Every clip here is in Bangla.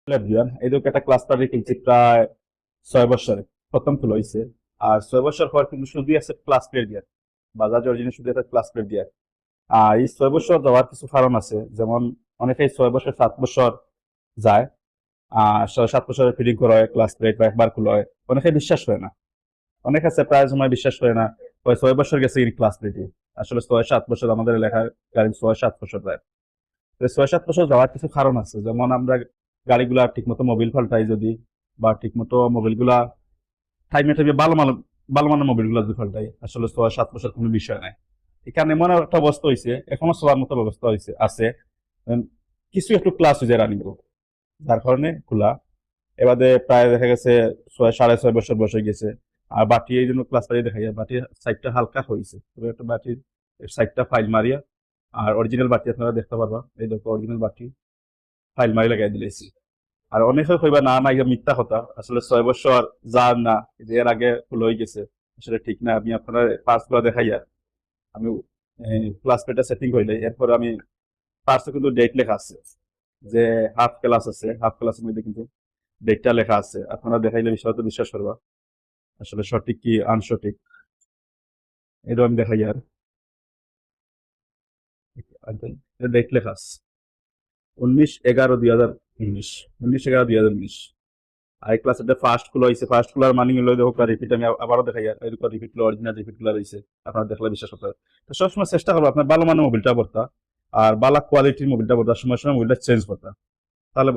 এদিকে একটা ক্লাস পার্টি কিনছি প্রায় 6 বছরে, প্রথম খোলা হয়েছে। আর 6 বছর পর কিন্তু শুধু আছে ক্লাস প্লেট দিয়ে, বাজাজ অরিজিনাল শুধু একটা ক্লাস প্লেট দিয়ে। আর এই 6 বছর যাওয়ার কিছু কারণ আছে, যেমন অনেকেই 6 বছর 7 বছর যায়, 7 বছরের ফিটিং করা হয় ক্লাস প্লেট বা একবার খোলা হয়, অনেকে বিশ্বাস হয় না। অনেক আছে প্রায় সময় বিশ্বাস করে না, ওই 6 বছর গেছে ক্লাস প্লেটই। আসলে 6-7 বছর আমাদের লেখার গাড়ি 6-7 বছর যায়। তো 6-7 বছর যাওয়ার কিছু কারণ আছে, যেমন আমরা গাড়িগুলা ঠিকমতো মোবিল পাল্টাই যদি, বা ঠিকমতো মোবিলগুলা টাইমে টাইমে ভালো মানের মোবিলগুলা যদি পাল্টাই, আসলে 6-7 বছর কোনো বিষয় নাই। এখানে এমন একটা অবস্থা হয়েছে, এখনো চলার মতো ব্যবস্থা হয়েছে আছে। উম, কিছু একটু ক্লাস হয়ে যায় রানিং, যার কারণে খোলা। এবারে প্রায় দেখা গেছে 6-6.5 বছর বসে গেছে। আর বাটি এই জন্য ক্লাস পাই দেখা যায় বাটির সাইডটা হালকা হয়েছে, তবে একটা বাটির সাইডটা ফাইল মারিয়া। আর অরিজিনাল বাটি আপনারা দেখতে পারবা, এই দেখো অরিজিনাল বাটি ফাইল মারি লাগাই দিলেছি। আর অনেকে কইবা না না এটা মিথ্যা কথা, আসলে 6 বছর যার না, যে এর আগে ফুল হয়ে গেছে, আসলে ঠিক না। আমি আপনার পার্স গুলো দেখাইয়া, আমি ক্লাস প্লেটটা সেটিং করলে এরপর আমি পার্সে কিন্তু ডেট লেখা আছে, যে হাফ ক্লাস আছে, হাফ ক্লাসের মধ্যে কিন্তু ডেটটা লেখা আছে। আপনারা দেখাইলে বিষয় তো বিশ্বাস করবা, আসলে সঠিক কি আনসঠিক এটা আমি দেখাই। আর ডেট লেখা আছে 19/11/2019, 19/11/2019। আর ক্লাস এটা ফার্স্ট খোলা হয়েছে, ফার্স্ট খোলার মানি হলো দেখো রিপিট, আমি আবারও দেখাই আর এরকম রিপিট গুলো অরিজিনাল রিপিট গুলো রয়েছে, আপনারা দেখলে বিশ্বাস করতে হবে। তো সবসময় চেষ্টা করবো আপনার ভালো মানের মোবিলটা ভরতা, আর ভালো কোয়ালিটির মোবিলটা ভরতা, সময় সময় মোবিলটা চেঞ্জ করতা। তাহলে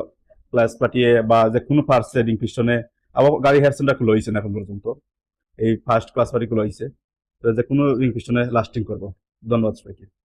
ক্লাস পাঠিয়ে বা যে কোনো ফার্স্ট সেটিং পিছনে, আবার গাড়ি হেয়ার সেন্টার খুলে হয়েছে না এখন পর্যন্ত, এই ফার্স্ট ক্লাস পার্টি খুলে হয়েছে, তো যে কোনো রিং পিছনে লাস্টিং করবো। ধন্যবাদ সবাইকে।